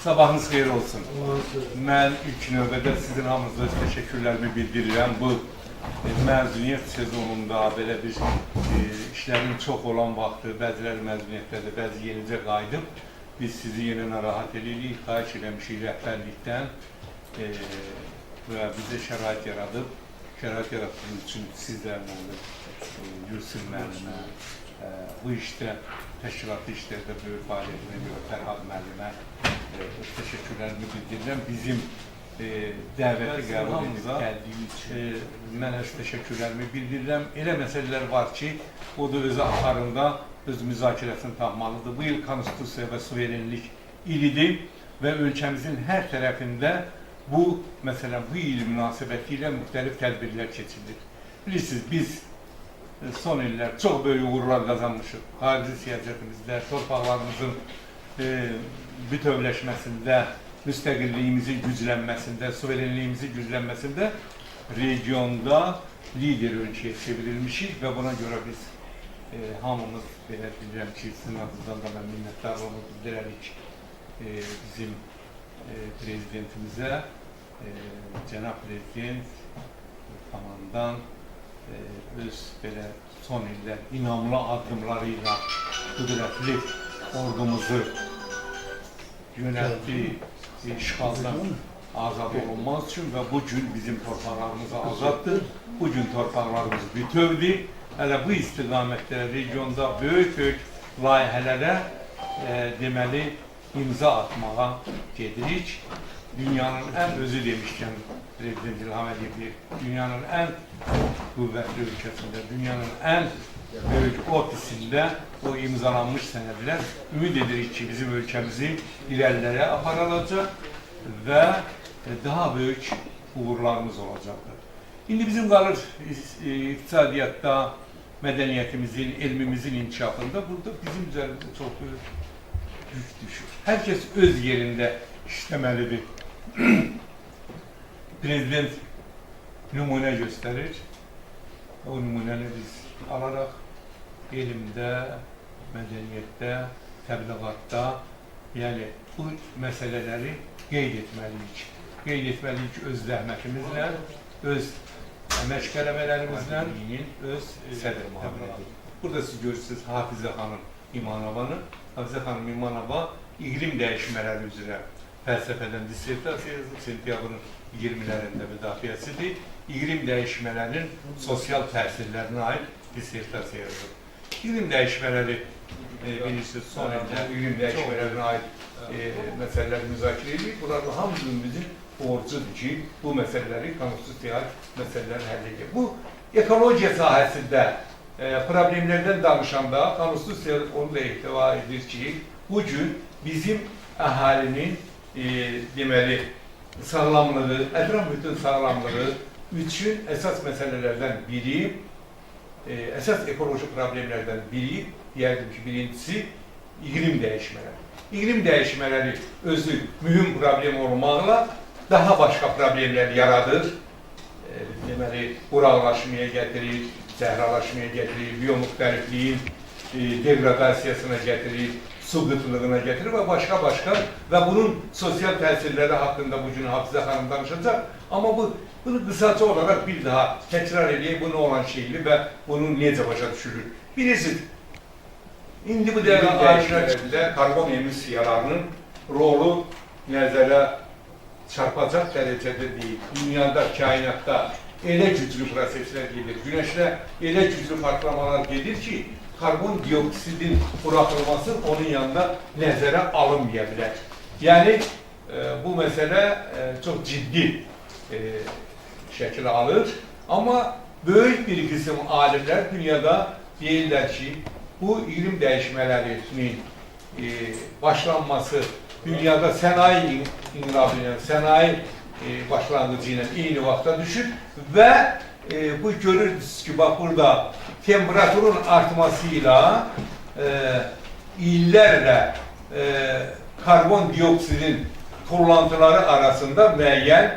Sabahınız xeyir olsun. Mən ilk növbədə sizin hamınıza öz təşəkkürlərimi bildirirəm. Bu məzuniyyət sezonunda belə bir işlərin çox olan vaxtı, bəziləri məzuniyyətlərdə, bəzi yenicə qayıdıb, biz sizi yenə narahat edirik, xahiş eləmişik rəhbərlikdən və bizə şərait yaradıb. Şərait yaratdığınız üçün sizlərlə Gülsün müəllimə, bu işdə, təşkilatlı işlərdə böyük fəaliyyətinə görə Fərhad müəllimə təşəkkürlərimi bildirirəm. Bizim dəvəti qəbul edib gəldiyi üçün mən öz təşəkkürlərimi bildirirəm. Elə məsələlər var ki, o da öz axarında öz müzakirəsini tapmalıdır. Bu il konstitusiya və suverenlik ilidir və ölkəmizin hər tərəfində bu, məsələn, bu il münasibəti ilə müxtəlif tədbirlər keçirilir. Bilirsiniz, biz son illər çox böyük uğurlar qazanmışıq. Xarici siyasətimizdə, torpaqlarımızın bütövləşməsində, müstəqilliyimizin güclənməsində, suverenliyimizin güclənməsində regionda lider ölkəyə çevrilmişik və buna görə biz hamımız, belə bilirəm ki, sizin adınızdan da mən minnətdarlığımı bildirərik bizim prezidentimizə, cənab prezident, komandan öz belə son illər inamlı addımlarıyla qüdrətli ordumuzu yönəltdi, işğaldan azad olunmaz üçün və bu gün bizim torpaqlarımızı azaddır, bu gün torpaqlarımız bütövdür. Hələ bu istiqamətdə regionda böyük layihələrə deməli imza atmağa gedirik. Dünyanın ən özü demişkən Prezident İlham Əliyev, dünyanın ən qüvvətli ülkəsində, dünyanın ən böyük ofisində o imzalanmış sənədlər ümid edirik ki, bizim ülkəmizi irəlilərə aparılacaq və daha böyük uğurlarımız olacaqdır. İndi bizim qalır iqtisadiyyatda, mədəniyyətimizin, elmimizin inkişafında burada bizim üzərimizdə çox böyük yük düşür. Hər kəs öz yerində işləməlidir. Prezident nümunə göstərir. O nümunəni biz alaraq elmdə, mədəniyyətdə, təbliğatda, yəni bu məsələləri qeyd etməliyik. Qeyd etməliyik öz zəhmətimizlə, öz əmək qələbələrimizlə, öz sədrlərimizlə. Burada siz görürsünüz Hafizə xanım İmanovanı. Hafizə xanım İmanova iqlim dəyişmələri üzrə fəlsəfədən dissertasiya yazıb, sentyabrın 20-lərində müdafiəsidir. İqlim dəyişmələrinin sosial təsirlərinə aid dissertasiya yazıb. İqlim dəyişmələri, bilirsiniz, son ildə iqlim dəyişmələrinə aid məsələləri müzakirə edirik. Bunlarla hamımızın borcudur ki, bu məsələləri, konstitusiyal məsələləri həll edir. Bu, ekologiya sahəsində problemlərdən danışanda, konstitusiya onu da ehtiva edir ki, bugün bizim əhalinin deməli, sağlamlığı, ətraf bütün sağlamlığı üçün əsas məsələlərdən biri, əsas ekoloji problemlərdən biri, deyərdim ki, birincisi, iqlim dəyişmələri. İqlim dəyişmələri özü mühüm problem olmaqla daha başqa problemlər yaradır. Deməli, quraqlaşmaya gətirir, zəhralaşmaya gətirir, biomüxtəlifliyin degradasiyasına gətirir, su qıtlığına gətirir və başqa və bunun sosial təsirləri haqqında bugün Hafizə xanım danışacaq. Amma bunu qısaca olaraq bir daha təkrar edək, bu nə olan şeyli və bunu necə başa düşülür. Bilirsiniz, indi bu dəyişmələrdə karbon emissiyalarının rolu nəzərə çarpacaq dərəcədə deyil. Dünyada, kainatda elə güclü proseslər gedir, günəşdə elə güclü partlamalar gedir ki, karbon dioksidin buraxılması onun yanında nəzərə alınmaya bilər. Yəni, bu məsələ çox ciddi şəkil alır. Amma böyük bir qism alimlər dünyada deyirlər ki, bu iqlim dəyişmələrinin başlanması dünyada sənaye inqilabı ilə, sənaye başlanğıcı ilə eyni vaxta düşür və bu görürsünüz ki, bax burada temperaturun artmasıyla illərlə karbon dioksidin tullantıları arasında müəyyən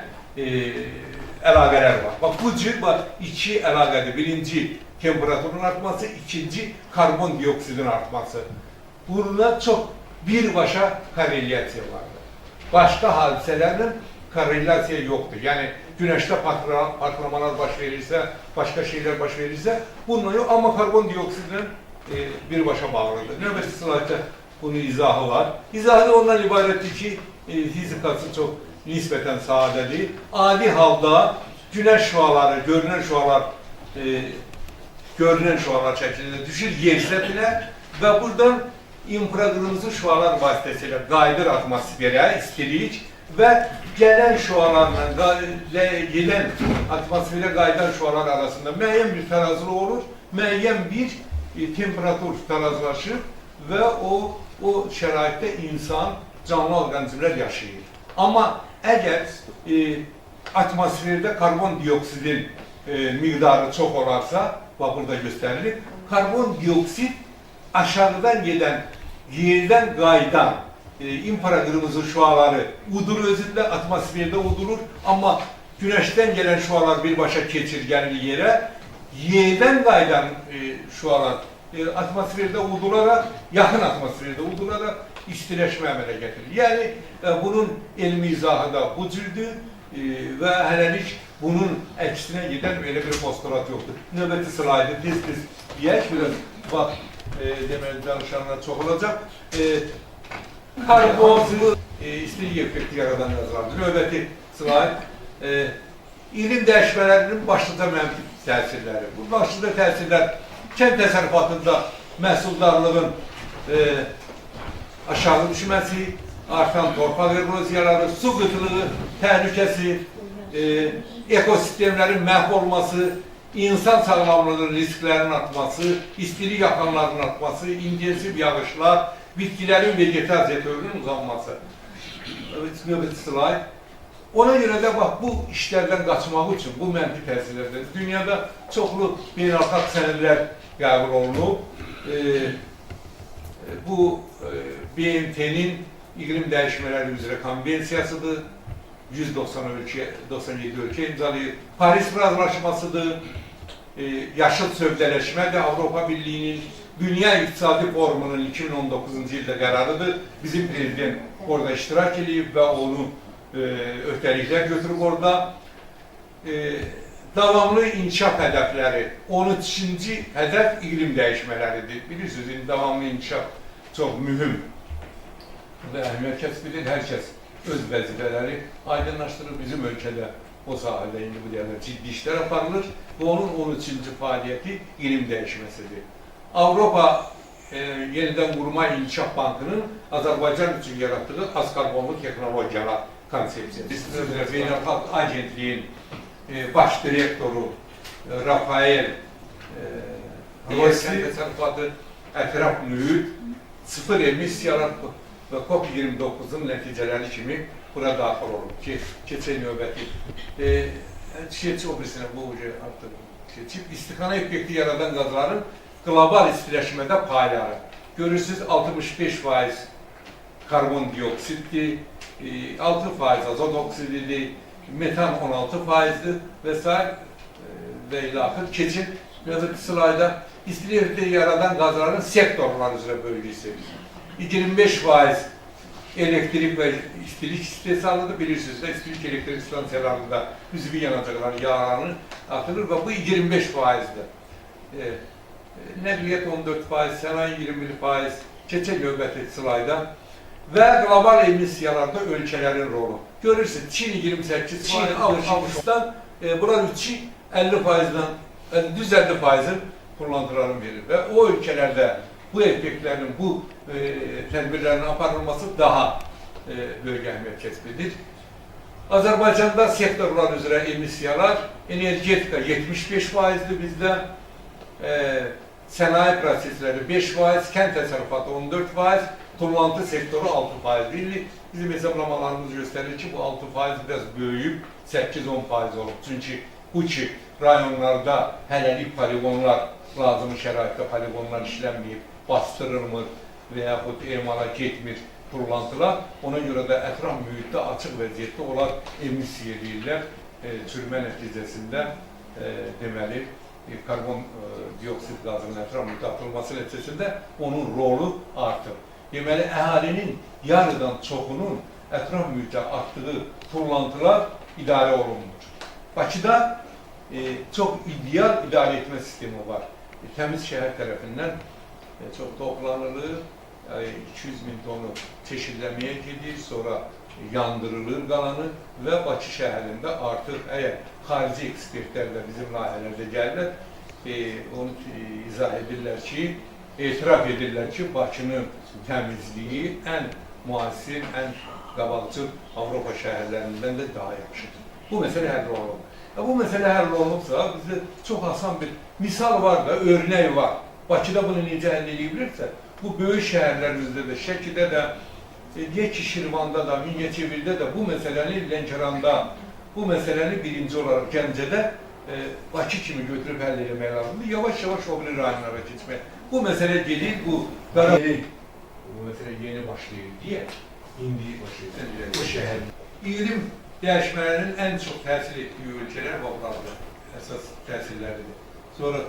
əlaqələr var. Bax, bu cür iki əlaqədir. Birinci, temperaturun artması, ikinci, karbon dioksidin artması. Burada çox birbaşa korrelyasiya vardır. başqa hadisələrlə korrelasiya yoxdur. Yəni, günəşdə patlamalar baş verirsə, başqa şeylər baş verirsə, bununla yox, amma karbon dioksidlə birbaşa bağlıdır. Növbəti slaytda bunun izahı var. İzahı da ondan ibarətdir ki, fizikası çox nisbətən sadədir. Adi halda günəş şüaları, görünən şüalar şəklində düşür yer səthine və buradan infraqırmızı şüalar vasitəsilə qayıdır atmosferə, istilik və gələn şüalarla gedən atmosferə qayıdan şüalar arasında müəyyən bir tərazılıq olur, müəyyən bir temperatur tərazılaşır və o şəraitdə insan, canlı orqanizmlər yaşayır. Amma əgər atmosferdə karbon dioksidin miqdarı çox olarsa, bax burada göstərilir, karbon dioksid aşağıdan gedən, yerdən qayıdan infraqırmızı şüaları udur özündə, atmosferdə udulur, amma günəşdən gələn şüalar birbaşa keçir, gəlir yerə, yerdən qayıdan şüalar atmosferdə udularaq, yaxın atmosferdə udularaq istiləşmə əmələ gətirir. Yəni, bunun elmi izahı da bu cürdür və hələlik bunun əksinə gedən belə bir postulat yoxdur. Növbəti slaydı tez-tez deyək, biraz vaxt deməli danışanlar çox olacaq. Karbonlu istilik effekti yaradan yazılardır. Növbəti slayd iqlim dəyişmələrinin başlıca mənfi təsirləri. Bu başlıca təsirlər kənd təsərrüfatında məhsuldarlığın aşağı düşməsi, artan torpaq erozyaları, su qıtlığı təhlükəsi, ekosistemlərin məhv olması, insan sağlamlığının risklərinin artması, istilik yaxanlarının artması, intensiv yağışlar, bitkilərin vegetasiya dövrünün uzanması. Növbəti slayd. Ona görə də bax, bu işlərdən qaçmaq üçün, bu mənfi təsirlərdən dünyada çoxlu beynəlxalq sənədlər qəbul olunub. Bu BMT-nin iqlim dəyişmələri üzrə konvensiyasıdır. 197 ölkə imzalayır. Paris razılaşmasıdır. Yaşıl sövdələşmədir. Avropa Birliği'nin Dünya İqtisadi Forumunun 2019-cu ildə qərarıdır. Bizim prezident orada iştirak edib və onu öhdəliklər götürüb orada. Davamlı inkişaf hədəfləri, 13-ci hədəf iqlim dəyişmələridir. Bilirsiniz, davamlı inkişaf çox mühüm və əhəmiyyət kəsb edir. Hər kəs öz vəzifələri aydınlaşdırır. Bizim ölkədə o sahədə indi bu deyələr ciddi işlər aparılır və onun 13-cü fəaliyyəti iqlim dəyişməsidir. Avropa Yenidən Qurma İnkişaf Bankının Azərbaycan üçün yaratdığı az karbonlu texnologiyalar konsepsiyası. Beynəlxalq Agentliyin baş direktoru Rafael təsərrüfatı, ətraf mühit, sıfır emissiyalar və COP29-un nəticələri kimi bura daxil olub ki, keçək növbəti. O birisine bu artıq istixana effekti yaradan qazların qlobal istiləşmədə payları. Görürsünüz, 65% karbon dioksiddir, 6% azot oksididir, metan 16%'dir vesaire və ilə axır. Keçin növbəti slayda istilik yaradan qazların sektorlar üzrə bölgüsü. 25% elektrik və istilik istehsalıdır. Bilirsiniz də, istilik elektrik stansiyalarında üzvi yanacaqlar yağlanır, atılır və bu 25%'dir. Nəqliyyat 14%, sənaye 21%, keçək növbəti slayda və qlobal emissiyalarda ölkələrin rolu. Görürsünüz, Çin 28%, Çin, Avşamışdan, bunlar üçü 50%'dan, düz 50%'ın kullantılarını verir və o ölkələrdə bu effektlərin, bu tədbirlərin aparılması daha böyük əhəmiyyət kəsb edir. Azərbaycanda sektorlar üzrə emissiyalar, energetika 75%'dir bizdə, sənaye prosesləri 5%, kənd təsərrüfatı 14%, tullantı sektoru 6%'dir. Bizim hesablamalarımız göstərir ki, bu 6% biraz böyüyüb 8-10% olub. Çünki bu ki, rayonlarda hələlik poligonlar, lazım şəraitdə poligonlar işlənməyib, bastırılmır və yaxud emala getmir turlantılar. Ona görə də ətraf mühitdə açıq vəziyyətdə onlar emissiya edirlər. Çürümə nəticəsində deməli, karbon dioksid qazının ətraf mühitdə atılması nəticəsində onun rolu artır. Deməli, əhalinin yarıdan çoxunun ətraf mühitə atdığı turlantılar idarə olunmur. Bakıda çox ideal idarə etmə sistemi var. Təmiz şəhər tərəfindən çox toplanılır, 200 min tonu çeşidləməyə gedir, sonra yandırılır qalanı və Bakı şəhərində artıq əgər xarici ekspertlər də bizim layihələrdə gəlirlər, onu izah edirlər ki, etiraf edirlər ki, Bakının təmizliyi ən müasir, ən qabaqcıl Avropa şəhərlərindən də daha yaxşıdır. Bu məsələ həll olunur. Bu məsələ həll olunubsa, bizdə çox asan bir misal var da, örnək var. Bakıda bunu necə həll edə bilirsə, bu böyük şəhərlərimizdə də, Şəkidə də, deyək ki, Şirvanda da, Mingəçevirdə də bu məsələni, Lənkəranda, bu məsələni birinci olaraq Gəncədə Bakı kimi götürüb həll etmək lazımdır. Yavaş-yavaş o biri rayonlara keçmək. Bu məsələ gedir, bu məsələ yeni başlayır deyə, indi başlayır, bu şəhər. İqlim dəyişmələrinin ən çox təsir etdiyi ölkələr bunlardır, əsas təsirləridir. Sonra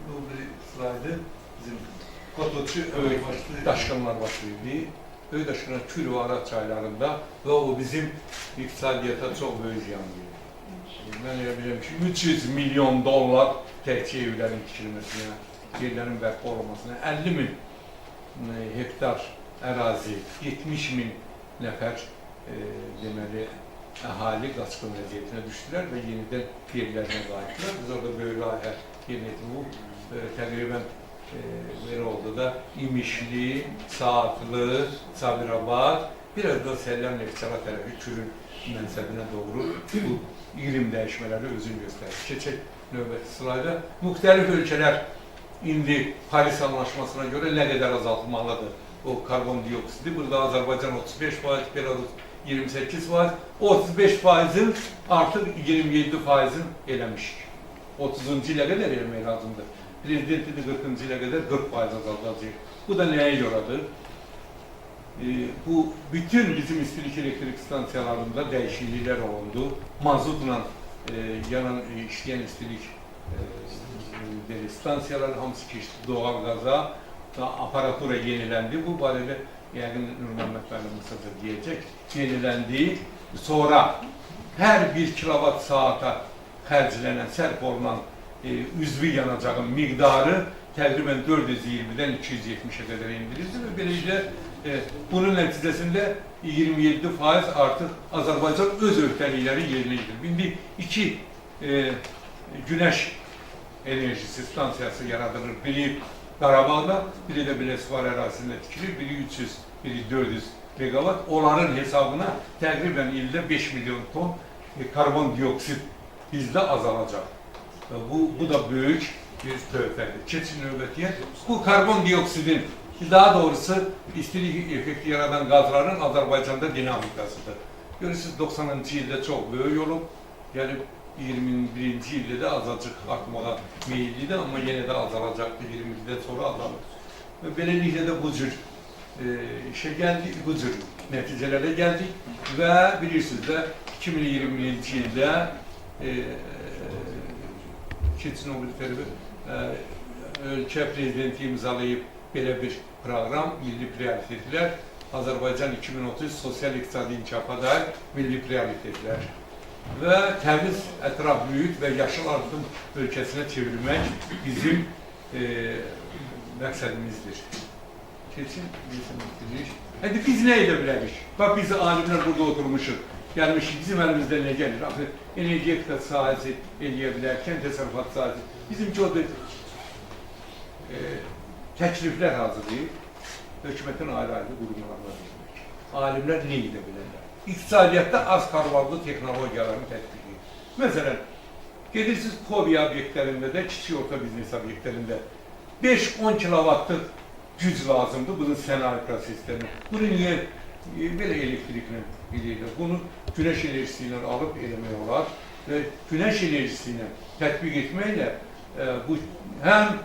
bu bir slaydı bizim Kotoçu daşqınlar başlayırdı. Öy daşqınlar Kür və Araz çaylarında və o bizim iqtisadiyyata çox böyük ziyan verir. Mən elə bilirəm ki, 300 milyon dollar təkcə evlərin tikilməsinə, yerlərin bərpa olunmasına, 50 min hektar ərazi, 70 min nəfər deməli, əhali qaçqın vəziyyətinə düşdülər və yenidən yerlərinə qayıtdılar. Biz orada böyük layihə yenilədik. Təqribən belə oldu da İmişli, Saatlı, Sabirabad, biraz da Səlləm Neftçala tərəfi Kürün mənsəbinə doğru bu iqlim dəyişmələri özünü göstərir. Keçək növbəti sırayla. Müxtəlif ölkələr indi Paris Anlaşmasına görə nə qədər azaltmalıdır o karbon dioksidi. Burada Azərbaycan 35%, Belarus 28%, 35%'in artıq 27%'in eləmişik. 30-cu ilə qədər eləmək lazımdır. Prezidenti də 40-cı ilə qədər 40% azaldacaq. Bu da nəyə görədir? Bu bütün bizim istilik elektrik stansiyalarında dəyişikliklər olundu. Mazutla işləyən istilik stansiyalar hamısı keçdi doğal qaza, aparatura yeniləndi. Bu barədə yəqin Nurməmməd müəllim da deyəcək, yeniləndi. Sonra hər 1 kilovat saata xərclənən, sərf olunan üzvü yanacağın miqdarı təqribən 420-dən 270-ə qədər indirildi və beləcə bunun nəticəsində 27% artıq Azərbaycan öz öhdəlikləri yerinə gedir. İndi 2 günəş enerjisi stansiyası yaradılır. Biri Qarabağda, biri də Biləsuvar ərazisində tikilir, biri 300, biri 400 megawatt. Onların hesabına təqribən ildə 5 milyon ton karbon dioksid bizdə azalacaq. Bu da böyük bir töhfədir. Keçin növbətiyə. Bu karbon dioksidin, daha doğrusu istilik effekti yaradan qazların Azərbaycanda dinamikasıdır. Görürsünüz, 90-cı ildə çox böyük olub, gəlib 21-ci ildə də azacıq artmağa meyillidir, amma yenə də azalacaqdır, 22-dən sonra azalır. Və beləliklə də bu cür işə gəldik, bu cür nəticələrə gəldik və bilirsiniz də 2020-ci ildə keçin o bir ölkə prezidenti imzalayıb belə bir proqram, milli prioritetlər, Azərbaycan 2030 sosial-iqtisadi inkişafa dair milli prioritetlər və təmiz ətraf mühit və yaşıl artım ölkəsinə çevirmək bizim məqsədimizdir. Keçin, biz nə edə bilərik? Bax, biz alimlər burada oturmuşuq, gəlmişik, bizim əlimizdə nə gəlir? Energetika sahəsi eləyə bilər, kənd təsərrüfat sahəsi. Bizimki o da təkliflər hazırlayıb, hökumətin ayrı-ayrı qurumlarına vermək. Alimlər nə edə bilərlər? İqtisadiyyatda az karvarlı texnologiyaların tətbiqi. Məsələn, gedirsiniz KOBİ obyektlərində də, kiçik orta biznes obyektlərində 5-10 kilovatlıq güc lazımdır bunun sənaye proseslərinə. Bunu niyə belə elektriklə eləyirlər? Bunu güneş enerjisi ilə alıb eləmək olar və güneş enerjisi ilə tətbiq etməklə bu həm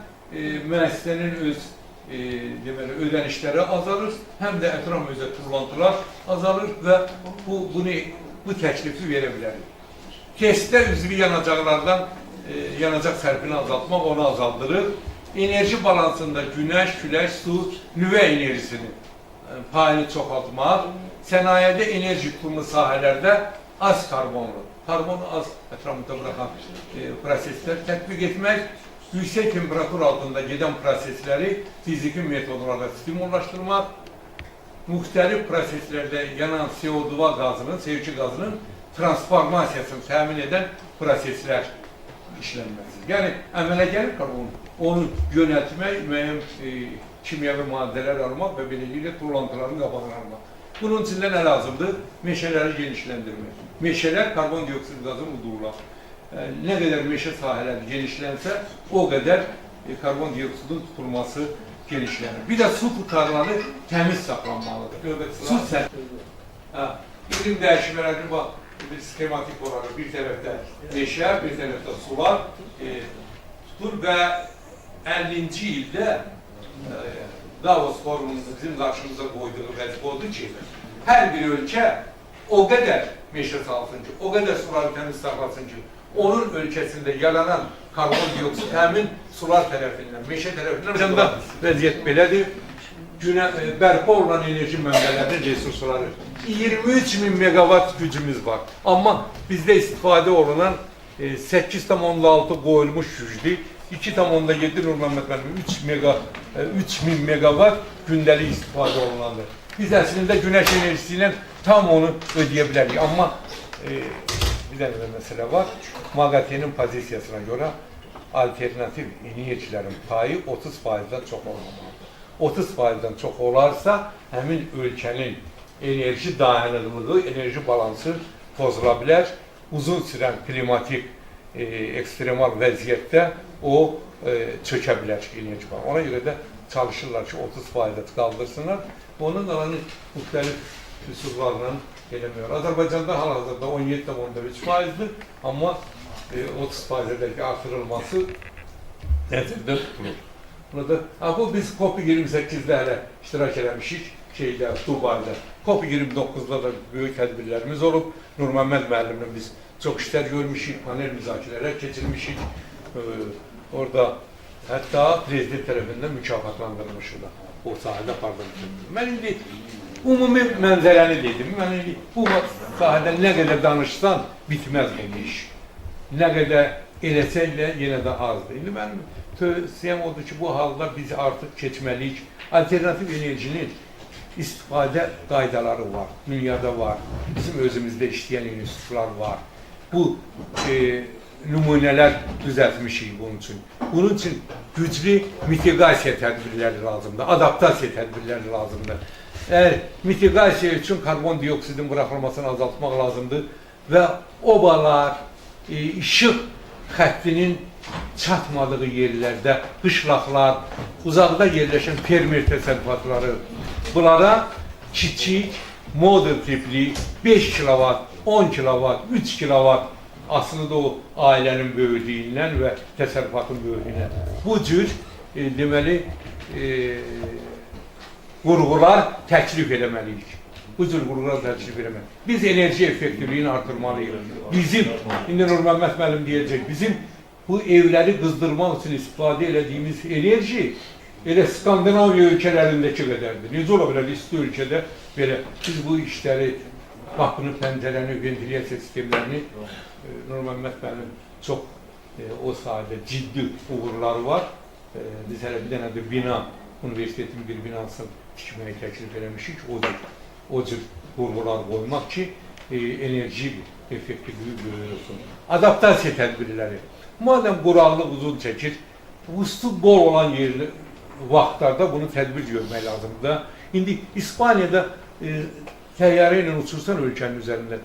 müəssisənin öz ödənişləri azalır, həm də ətraf mühitə turlantılar azalır və bu təklifi verə bilərik. KES-də üzvü yanacaqlardan yanacaq sərfini azaltmaq onu azaldırır. Enerji balansında günəş, külək, su, nüvə enerjisinin payını çoxaltmaq, sənayede enerji kurulu sahələrdə az karbonlu, karbonu az ətrafında bırakan proseslər tətbiq etmək, yüksək temperatur altında gedən prosesləri fiziki metodlarla stimullaşdırmaq, müxtəlif proseslərdə yanan CO2 qazının transformasiyasını təmin edən proseslər işlənməsi. Yəni, əmələ gəlib karbonu, onu yönəltmək, müəyyən kimyəvi maddələr almaq və beləliklə tullantıların qabağını almaq. Bunun üçün də nə lazımdır? Meşələri genişləndirmək. Meşələr karbon-dioksid qazını udurlar. Nə qədər meşə sahələri genişlənsə, o qədər karbon-dioksidin tutulması genişlənir. Bir də su tutarları təmiz saxlanmalıdır. Su səhvdir. İqlim dəyişmələrinin bax, bir skematik olaraq bir tərəfdə meşə, bir tərəfdə sular tutur və 50-ci ildə Davos forumunun bizim qarşımıza qoyduğu vəzifə odur ki, hər bir ölkə o qədər meşə salsın ki, o qədər suları təmiz saxlasın ki, onun ölkəsində yaranan karbon-dioksid həmin sular tərəfindən, meşə tərəfindən vəziyyət belədir. Bərpa olunan enerji mənbələrinin resursları 23.000 megawatt gücümüz var. Amma bizdə istifadə olunan 8,6 qoyulmuş güclü 2,7 Nurməmməd 3000 megawatt gündəlik istifadə olunandır. Biz əslində günəş enerjisi ilə tam onu ödeyə bilərik. Amma bir dənə məsələ var. MAQATE-nin pozisiyasına görə alternativ enerjilərin payı 30%-dən çox olmamalıdır. 30%-dən çox olarsa, həmin ölkənin enerji dayanıqlığı, enerji balansı pozula bilər. Uzun sürən klimatik, ekstremal vəziyyətdə o çökə bilər enerji balansı. Ona görə də çalışırlar ki, 30%-də qaldırsınlar. Onun qalanı müxtəlif üsullarla eləmiyor. Azərbaycanda hal-hazırda 17,3%-dir, amma 30%-dəki artırılması nəzərdə tutulur. Bu biz COP28-də hələ iştirak eləmişik, Dubai'də. COP29-da da böyük tədbirlərimiz olub. Nurməmməd müəllimlə biz çox işlər görmüşük, panel müzakirələr keçirmişik. Orada hətta prezident tərəfindən mükafatlandırılmışıq da o sahədə pardon. Mən indi ümumi mənzərəni dedim. Mən indi bu sahədə nə qədər danışsan bitməz bu iş. Nə qədər eləsəklə yenə də azdır. İndi mənim tövsiyəm odur ki, bu halda biz artıq keçməliyik. Alternativ enerjinin istifadə qaydaları var, dünyada var, bizim özümüzdə işləyən institutlar var. Bu nümunələr düzəltmişik bunun üçün. Bunun üçün güclü mitigasiya tədbirləri lazımdır, adaptasiya tədbirləri lazımdır. Mitigasiya üçün karbon-dioksidin buraxılmasını azaltmaq lazımdır və obalar, işıq xəttinin çatmadığı yerlərdə, qışlaqlar, uzaqda yerləşən fermer təsərrüfatları, bunlara kiçik, model tipli 5 kilovat, 10 kilovat, 3 kilovat aslında o ailənin böyüdüyündən və təsərrüfatın böyüdüyündən bu cür deməli qurğular təklif eləməliyik. Bu cür qurğular təklif eləməliyik. Biz enerji effektivliyini artırmalıyıq. Bizim, indi Nurməmməd müəllim deyəcək, bizim bu evləri qızdırmaq üçün istifadə elədiyimiz enerji elə Skandinaviya ölkələrindəki qədərdir. Necə ola bilər, isti ölkədə belə biz bu işləri, qapını, pəncərəni, ventilasiya sistemlərini Nurməmməd müəllim çox o sahədə ciddi uğurları var. Biz hələ bir dənə də bina, universitetin bir binasını tikməyi təklif eləmişik. O cür qurğular qoymaq ki, enerji effektivliyi böyüsün. Adaptasiya tədbirləri. Madəm quraqlıq uzun çəkir, ustu bol olan yerli vaxtlarda bunu tədbir görmək lazımdır. İndi İspaniyada təyyarə ilə uçursan ölkənin üzərində,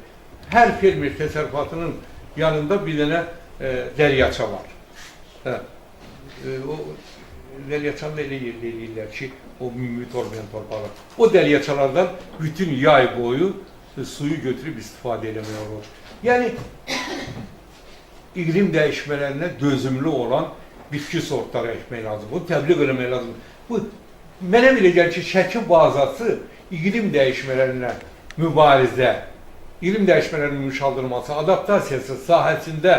hər fermer təsərrüfatının yanında bir dənə dəryaça var. O dəryaçanı elə yerli eləyirlər ki, o mümkün olmayan torpalar. O dəryaçalardan bütün yay boyu suyu götürüb istifadə eləmək olur. Yəni, iqlim dəyişmələrinə dözümlü olan bitki sortları əkmək lazım. Bunu təbliğ eləmək lazım. Bu, mənə belə gəlir ki, Şəki bazası iqlim dəyişmələrinə mübarizə, iqlim dəyişmələrinin müşahidəsi, adaptasiyası sahəsində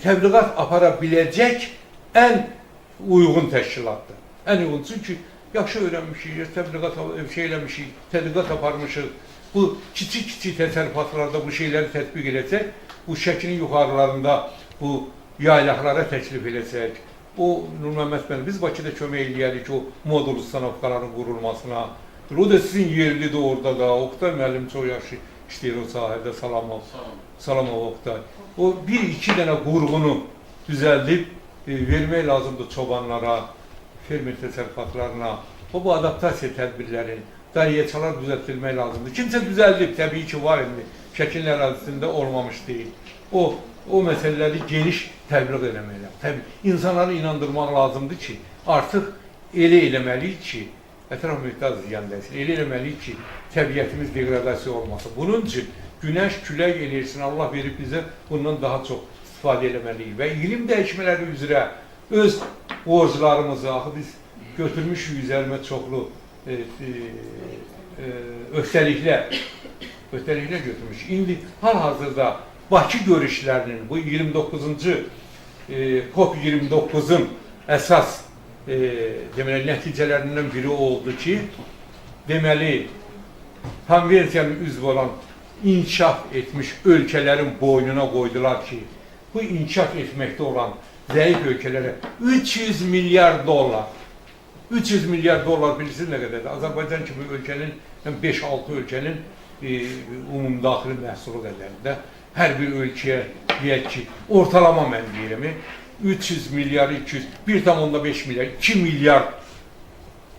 təbliğat apara biləcək ən uyğun təşkilatdır. Ən uyğun, çünki yaxşı öyrənmişik, təbliğat şey eləmişik, tədqiqat aparmışıq. Bu kiçik təsərrüfatlarda bu şeyləri tətbiq edəcək, bu Şəkinin yuxarılarında bu yaylaqlara təklif edəcək. O Nurməmməd bəy, biz Bakıda kömək eləyərik o modul stanovkaların qurulmasına. O da sizin yerlidir orada da. Oktay müəllim çox yaxşı işləyir o sahədə. Salamov Oktay. O bir-iki dənə qurğunu düzəldib vermək lazımdır çobanlara, fermer təsərrüfatlarına. Bu adaptasiya tədbirlərin, dariyeçalar düzəltilmək lazımdır. Kimsə düzəldib, təbii ki, var indi. Şəkilin ərazisində olmamış deyil. O məsələləri geniş təbliğ eləməklə. Təbii, insanları inandırmaq lazımdır ki, artıq elə eləməliyik ki, ətraf mühitdə ziyan dəysin. Elə eləməliyik ki, təbiətimiz degradasiya olmasın. Bunun üçün günəş, külək enerjisini Allah verib bizə bundan daha çox istifadə eləməliyik. Və iqlim dəyişmələri üzrə öz borclarımızı, axı biz götürmüşük üzərimə çoxlu öhdəliklər götürmüşük. İndi hal-hazırda Bakı görüşlərinin, bu 29-cu COP29-un əsas deməli, nəticələrindən biri oldu ki, deməli, konvensiyanın üzvü olan inkişaf etmiş ölkələrin boynuna qoydular ki, bu inkişaf etməkdə olan zəif ölkələrə 300 milyar dollar, 300 milyar dollar bilirsiniz nə qədərdir? Azərbaycan kimi ölkənin, 5-6 ölkənin umumdaxili məhsulu qədərdir. Hər bir ölkəyə deyək ki, ortalama mən deyirəm, 300 milyar, 1,5 milyar, 2 milyar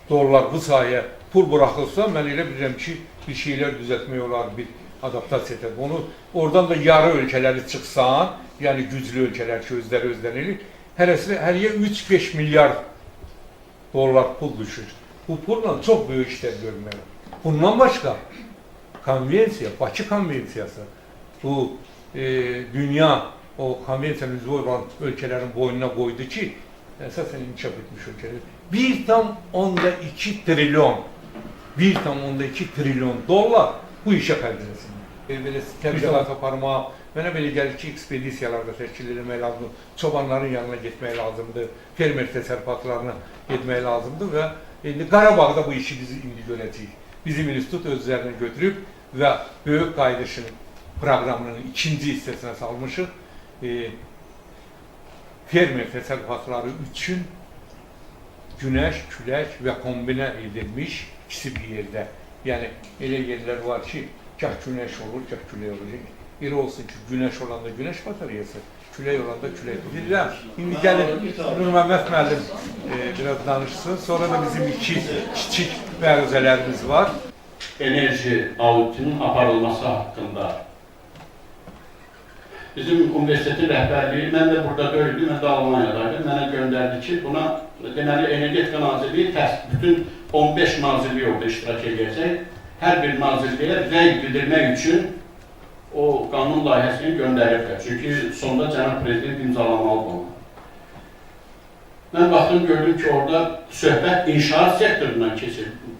dollar bu sahəyə pul buraxılsa, mən elə bilirəm ki, bir şeylər düzəltmək olar, bir adaptasiya edək. Onu oradan da yarı ölkələri çıxsan, yəni güclü ölkələr ki, özləri özlənir, hərəyə 3-5 milyar dollar pul düşür. Bu pulla çox böyük işlər görmək. Bundan başqa, konvensiya, Bakı konvensiyası, bu dünya o konvensiyanın üzvü olan ölkələrin boynuna qoydu ki, əsasən inkişaf etmiş ölkələr 1,2 trilyon, 1,2 trilyon dollar bu işə xərcləsin. Belə təbliğat aparmaq, mənə belə gəlir ki, ekspedisiyalarda təşkil etmək lazımdır, çobanların yanına getmək lazımdır, fermer təsərrüfatlarına getmək lazımdır və indi Qarabağda bu işi biz indi görəcəyik. Bizim institut özlərini götürüb və Böyük Qayıdışın proqramının ikinci hissəsinə salmışıq. Fermer təsərrüfatları üçün günəş, külək və kombinə edilmiş ikisi bir yerdə. Yəni, elə yerlər var ki, gah günəş olur, gah külək olur. Elə olsun ki, günəş olanda günəş bataryası, külək olanda külək. Bilirəm, indi gəlin Nurməmməd müəllim biraz danışsın. Sonra da bizim iki kiçik məruzələrimiz var. Enerji auditinin aparılması haqqında. Bizim universitetin rəhbərliyi, mən də burada döydüm, mən də Almanyadaydım, mənə göndərdi ki, buna deməli Energetika Nazirliyi bütün 15 nazirliyi orada iştirak edəcək. Hər bir nazirliyə rəy bildirmək üçün o qanun layihəsini göndəriblər. Çünki sonunda Cənab Prezident imzalamalıdır onu. Mən baxdım, gördüm ki, orada söhbət inşaat sektorundan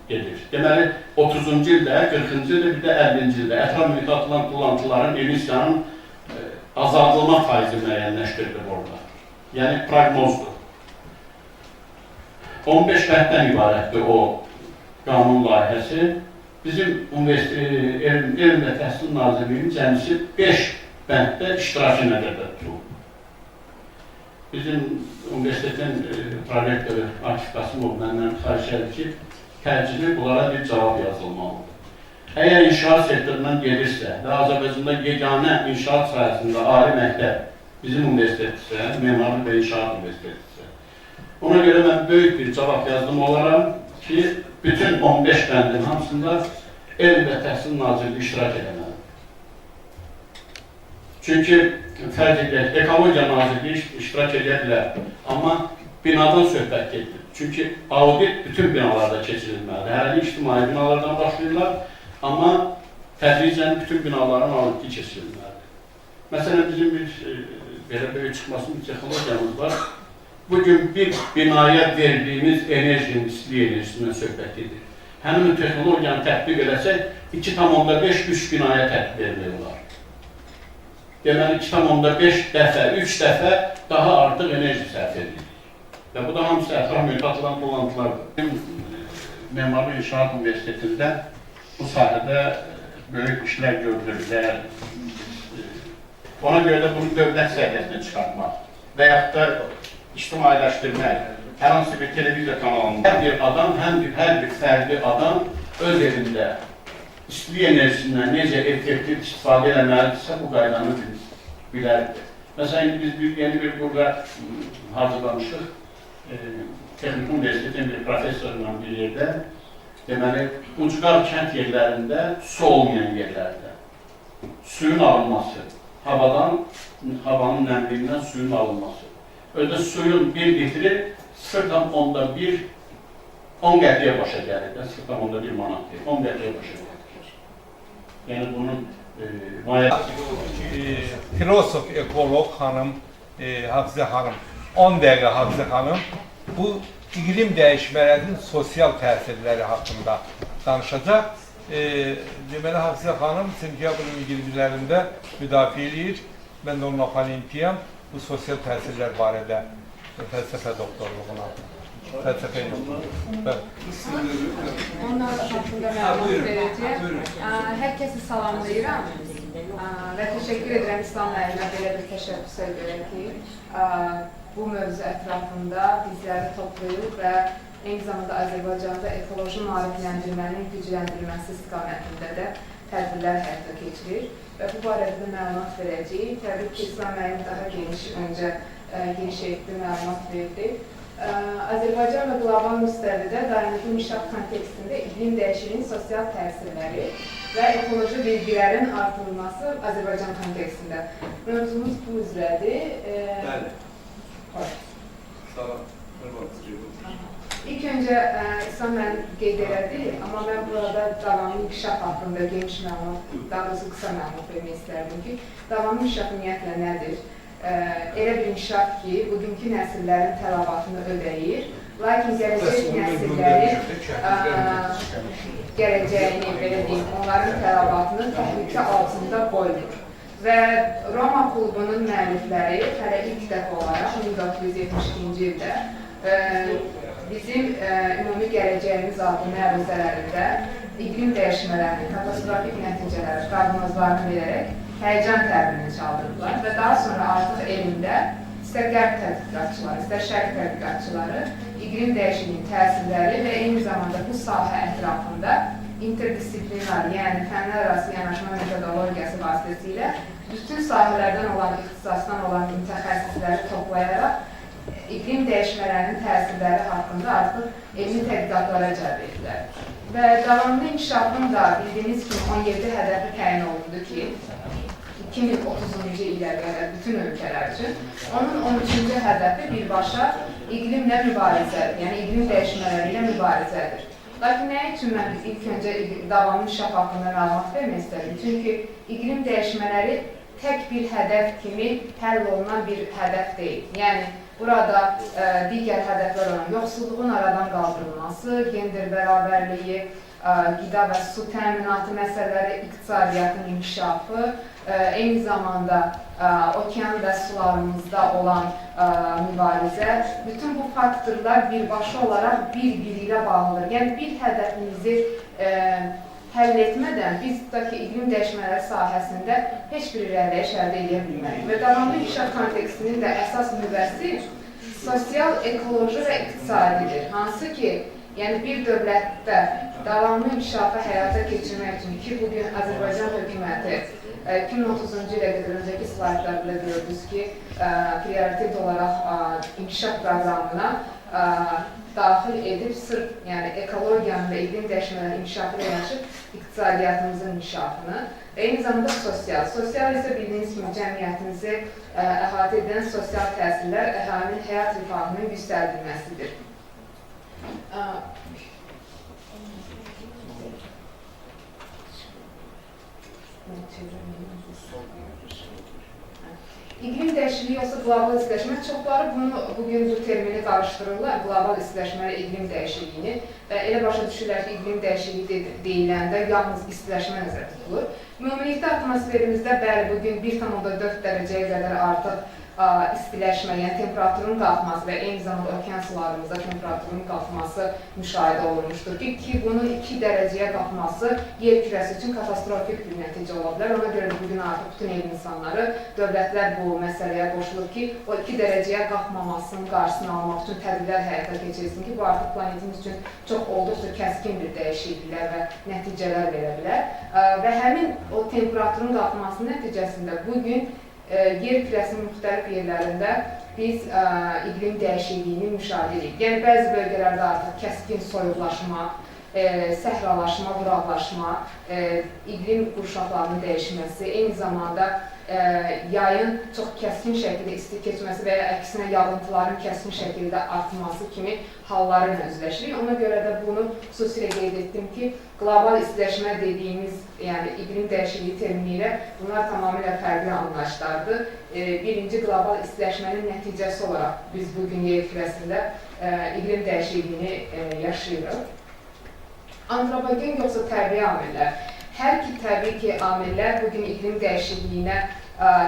gedir. Deməli, 30-cu ildə, 40-cı ildə, bir də 50-ci ildə ətraf mühitə atılan tullantıların, emisiyanın azaldılma faizi müəyyənləşdirilir orada. Yəni, proqnozdur. 15 bənddən ibarətdir o qanun layihəsi. Bizim Elm və Təhsil Nazirliyinin cəmisi 5 bənddə iştirakı nəzərdə tutulur. Bizim universitetin prorektoru Akif Qasımov məndən xahiş edir ki, təcili bunlara bir cavab yazılmalıdır. Əgər inşaat sektorundan gelirsə və Azərbaycanda yeganə inşaat sahəsində ali məktəb bizim universitetsə, Memarlıq və İnşaat Universitetsə. Ona görə mən böyük bir cavab yazdım olaram ki, bütün 15 bəndin hamısında Elm və Təhsil Nazirliyi iştirak edəməlidir. Çünki fərq edək, Ekologiya Nazirliyi iştirak edə bilər, amma binadan söhbət gedir. Çünki audit bütün binalarda keçirilməlidir. Hərəli ictimai binalardan başlayırlar, amma tədricən bütün binaların auditi keçirilməlidir. Məsələn, bizim bir belə böyük çıxmasının texnologiyamız var. Bugün bir binaya verdiğimiz enerjinin, istilik enerjisindən söhbət edir. Həmin texnologiyanı tətbiq eləsək, 2,5-3 binaya tətbiq edilir. Deməli, 2,5 dəfə, 3 dəfə daha artıq enerji sərf edilir. Və bu da hamısı ətraf mühitə atılan tullantılardır. Memarlıq İnşaat Universitetində bu sahədə böyük işlər gördürürlər. Ona görə də bunu dövlət səviyyəsinə çıxartmaq və yaxud da ictimailəşdirmək, hər hansı bir televiziya kanalında hər bir adam, hər bir fərdi adam öz evində istilik enerjisindən necə effektiv istifadə eləməlidirsə, bu qaydanı bilərdir. Məsələn, biz yeni bir burada hazırlamışıq. Texnik Universitetin bir professorla bir yerdə, deməli, ucqar kənd yerlərində su olmayan yerlərdə suyun alınması, havanın nəmliyindən suyun alınması. Ödə suyun 1 litri 0,1 10 qəpiyə başa gəlir, 0,1 manat deyil, 10 qəpiyə başa gəlir. Yəni bunun filosof, ekolog hanım, Hafizə xanım, 10 dəqiqə Hafizə xanım bu iqlim dəyişmələrinin sosial təsirləri haqqında danışacaq. Deməli, Hafizə xanım sentyabrın 20-lərində müdafiə edir. Mən də onun oponentiyəm. Bu sosial təsirlər barədə fəlsəfə doktorluğuna. Fəlsəfə doktorluğuna. Onlar haqqında məlumat verəcək. Hər kəsi salamlayıram və təşəkkür edirəm İslam müəllimə belə bir təşəbbüsə görə ki, bu mövzu ətrafında bizləri toplayıb və eyni zamanda Azərbaycanda ekoloji maarifləndirmənin gücləndirilməsi istiqamətində də tədbirlər həyata keçirir və bu barədə də məlumat verəcəyik. Təbii ki, İslam müəllim daha geniş məlumat verdi. Azərbaycan və qlobal müstəvidə dayanıqlı inkişaf kontekstində iqlim dəyişikliyinin sosial təsirləri və ekoloji vergilərin artırılması Azərbaycan kontekstində. Mövzumuz bu üzrədir. Bəli. İlk öncə İslam müəllim qeyd elədi, amma mən burada davamlı inkişaf haqqında geniş məlumat, daha doğrusu qısa məlumat vermək istərdim ki, davamlı inkişaf ümumiyyətlə nədir? Elə bir inkişaf ki, bugünkü nəsillərin tələbatını ödəyir, lakin gələcəyini, belə deyim, onların tələbatını təhlükə altında qoymur. Və Roma klubunun müəllifləri hələ ilk dəfə olaraq 1972-ci ildə bizim ümumi gələcəyimiz adlı məruzələrində iqlim dəyişmələrinin katastrofik nəticələri, proqnozlarını verərək həyəcan təbirini çaldırdılar və daha sonra artıq elmdə istər qərb tədqiqatçıları, istər şərq tədqiqatçıları iqlim dəyişikliyinin təsirləri və eyni zamanda bu sahə ətrafında interdisiplinar, yəni fənlər arası yanaşma metodologiyası vasitəsilə bütün sahələrdən olan, ixtisasdan olan mütəxəssisləri toplayaraq iqlim dəyişmələrinin təsirləri haqqında artıq elmi tədqiqatlara cəlb edilər. Və davamlı inkişafın da bildiyiniz kimi 17 hədəfi təyin olundu ki, 2030-cu ilə qədər bütün ölkələr üçün. Onun 13-cü hədəfi birbaşa iqlimlə mübarizədir, yəni iqlim dəyişmələri ilə mübarizədir. Lakin nə üçün mən ilk öncə davamlı inkişaf haqqında məlumat vermək istədim? Çünki iqlim dəyişmələri tək bir hədəf kimi həll olunan bir hədəf deyil. Yəni, burada digər hədəflər olan yoxsulluğun aradan qaldırılması, gender bərabərliyi, qida və su təminatı məsələləri, iqtisadiyyatın inkişafı, eyni zamanda okean və sularımızda olan mübarizə, bütün bu faktorlar birbaşa olaraq bir-biri ilə bağlıdır. Yəni, bir hədəfimizi həll etmədən biz tutaq ki, iqlim dəyişmələri sahəsində heç bir irəliləyiş əldə edə bilmərik. Və davamlı inkişaf kontekstinin də əsas nüvəsi sosial, ekoloji və iqtisadidir. Hansı ki, yəni bir dövlətdə davamlı inkişafı həyata keçirmək üçün ki, bugün Azərbaycan hökuməti 2030-cu ilə qədər öncəki slaytlarda gördünüz ki, prioritet olaraq inkişaf proqramına daxil edib sırf ekologiyanın və iqlim dəyişmələrinin inkişafı ilə yanaşı iqtisadiyyatımızın inkişafını və eyni zamanda sosial. Sosial isə bildiyiniz kimi cəmiyyətimizi əhatə edən sosial təsirlər əhalinin həyat rifahının yüksəldilməsidir. İqlim dəyişikliyi yoxsa qlobal istiləşmə, çoxları bugün bu termini qarışdırırlar, qlobal istiləşmə ilə iqlim dəyişikliyini və elə başa düşürlər ki, iqlim dəyişikliyi deyiləndə yalnız istiləşmə nəzərdə tutulur. Ümumilikdə atmosferimizdə bəli, bugün 1,4 dərəcəyə qədər artıq istiləşmə, yəni temperaturun qalxması və eyni zamanda okean sularımızda temperaturun qalxması müşahidə olunmuşdur ki, bunun 2 dərəcəyə qalxması yer kürəsi üçün katastrofik bir nəticə ola bilər. Ona görə də bugün artıq bütün elm insanları, dövlətlər bu məsələyə qoşulur ki, o 2 dərəcəyə qalxmamasının qarşısını almaq üçün tədbirlər həyata keçirilsin ki, bu artıq planetimiz üçün çox olduqca kəskin bir dəyişikliklər və nəticələr verə bilər. Və həmin o temperaturun qalxmasının nəticəsində bugün yer kürəsinin müxtəlif yerlərində biz iqlim dəyişikliyini müşahidə edirik. Yəni, bəzi bölgələrdə artıq kəskin soyuqlaşma, səhralaşma, quraqlaşma, iqlim qurşaqlarının dəyişməsi, eyni zamanda yayın çox kəskin şəkildə isti keçməsi və ya əksinə yağıntıların kəskin şəkildə artması kimi halları ilə üzləşirik. Ona görə də bunu xüsusilə qeyd etdim ki, qlobal istiləşmə dediyimiz, yəni iqlim dəyişikliyi termini ilə bunlar tamamilə fərqli anlayışlardır. Birinci qlobal istiləşmənin nəticəsi olaraq biz bugün yer kürəsində iqlim dəyişikliyini yaşayırıq. Antropogen yoxsa təbii amillər? Hər iki təbii ki, amillər bugün iqlim dəyişikliyinə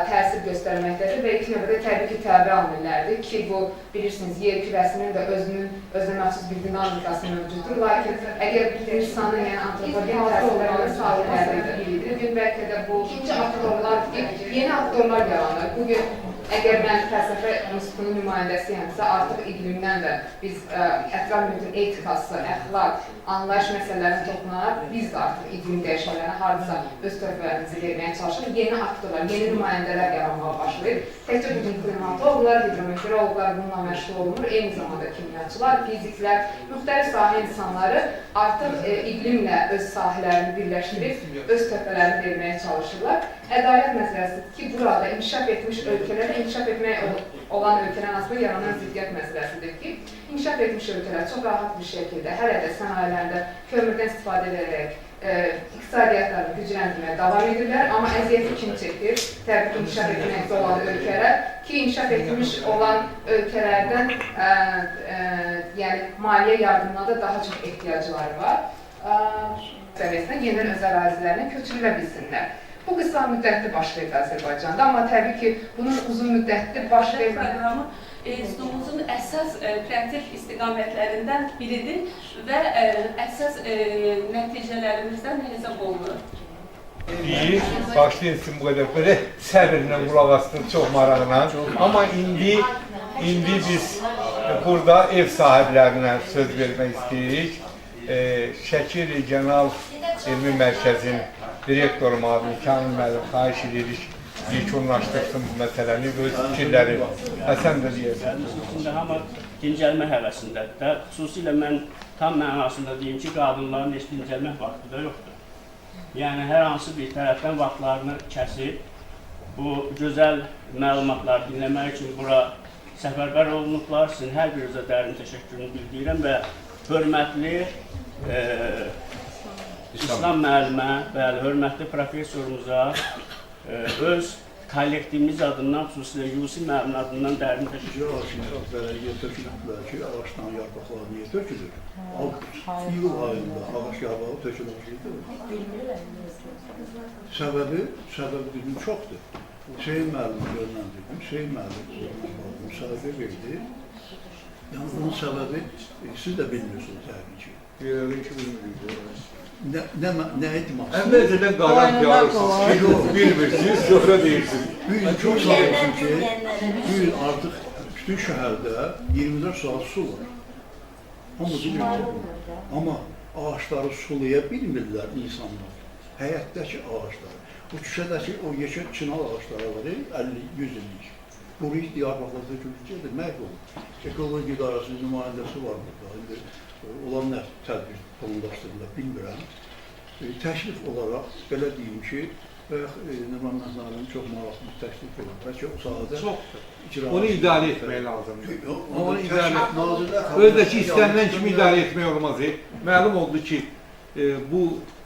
təsir göstərməkdədir və ilk növbədə təbii ki, təbii amillərdir ki, bu bilirsiniz, yer kürəsinin də özünə məxsus bir dinamikası mövcuddur. Lakin əgər insanın, yəni antropogen təsirlərinin sahiblərdən biridir, bir bəlkə də bu ikinci aktorlar, yeni aktorlar yaranır. Bugün əgər mən fəlsəfə institutunun nümayəndəsiyəmsə, artıq iqlimdən də biz ətraf mühitin etikası, əxlaq, anlayış məsələlərini toxunaraq biz də artıq iqlim dəyişikliklərinə hardasa öz töhfələrimizi verməyə çalışırıq. Yeni aktorlar, yeni nümayəndələr yaranmağa başlayır. Təkcə bugün klimatologlar, hidrometeorologlar bununla məşğul olunur, eyni zamanda kimyaçılar, fiziklər, müxtəlif sahə insanları artıq iqlimlə öz sahələrini birləşdirib, öz töhfələrini verməyə çalışırlar. Ədalət məsələsidir ki, burada inkişaf etmiş ölkələrə inkişaf etmək olan ölkələrin arasında yaranan ziddiyyət məsələsidir ki, inkişaf etmiş ölkələr çox rahat bir şəkildə hələ də sənayelərdə kömürdən istifadə edərək iqtisadiyyatlarını gücləndirməyə davam edirlər, amma əziyyəti kim çəkir? Təbii ki, inkişaf etməkdə olan ölkələr ki, inkişaf etmiş olan ölkələrdən yəni maliyyə yardımına da daha çox ehtiyacları var. Səviyyəsində yeni öz ərazilərinə köçürülə bilsinlər. Bu qısa müddətli baş verdi Azərbaycanda, amma təbii ki, bunun uzun müddətli baş verdi. İnstitutumuzun əsas pratik istiqamətlərindən biridir və əsas nəticələrimizdən hesab olunur. İyi, başlayın bu qədər belə səbirlə qulaq astın, çox maraqla. Amma indi biz burada ev sahiblərinə söz vermək istəyirik. Şəki Regional Elmi Mərkəzin direktoru Mavin Kamil müəllim xahiş edirik, yekunlaşdırsın bu məsələni, öz fikirləri. Sən də deyəsən. Xüsusilə hamı dincəlmə həvəsindədir də. Xüsusilə mən tam mənasında deyim ki, qadınların heç dincəlmək vaxtı da yoxdur. Yəni, hər hansı bir tərəfdən vaxtlarını kəsib, bu gözəl məlumatları dinləmək üçün bura səfərbər olunublar. Sizin hər birinizə dərin təşəkkürünü bildirirəm və hörmətli İslam müəllimə, bəli, hörmətli professorumuza öz kollektivimiz adından, xüsusilə Yusi müəllimin adından dərin təşəkkür edirəm. Bələdiyyə tökülüblər ki, ağaçdan yarpaqlar niyə tökülür? İyul ayında ağac yarpağı tökülmüşdür. Səbəbi bizim çoxdur. Hüseyin müəllim yönləndirdim, Hüseyin müəllim müsahibə verdi. Yəni, bunun səbəbi siz də bilmiyorsunuz təbii ki. Nə etmək? Əvvəlcədən qarant yarırsınız, bilmirsiniz, sonra deyirsiniz. Bu gün çox sağ olsun ki, bu gün artıq bütün şəhərdə 24 saat su var. Hamı bilir. Amma ağaçları sulaya bilmirlər insanlar. Həyətdəki ağaçlar. Bu küçədəki o yeşil çınar ağaçları var, 50-100 illik. Quruyub diyarbaqlar töküləcəkdir, məhv olur. Ekoloji idarəsinin nümayəndəsi var burada. Olan nə tədbir qolundaşdırırlar, bilmirəm. Təklif olaraq, belə deyim ki, Nəman Məzarının çox maraqlı təklif olur. Bəlkə o sahədə onu idarə etmək lazımdır. Özdəki istənilən kimi idarə etmək olmaz. Məlum oldu ki, bu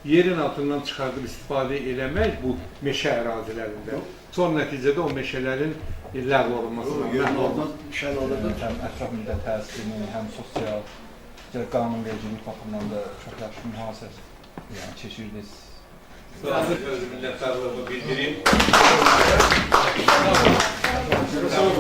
yerin altından çıxardıb istifadə eləmək bu meşə ərazilərində. Son nəticədə o meşələrin ləğv olunması. Yerin altından şəlalədən həm ətraf müddət təsirini, həm sosial, qanunvericilik baxımından da çox yaxşı mühasirə keçirdiniz. Öz minnətdarlığımı bildireyim. Sağ olun.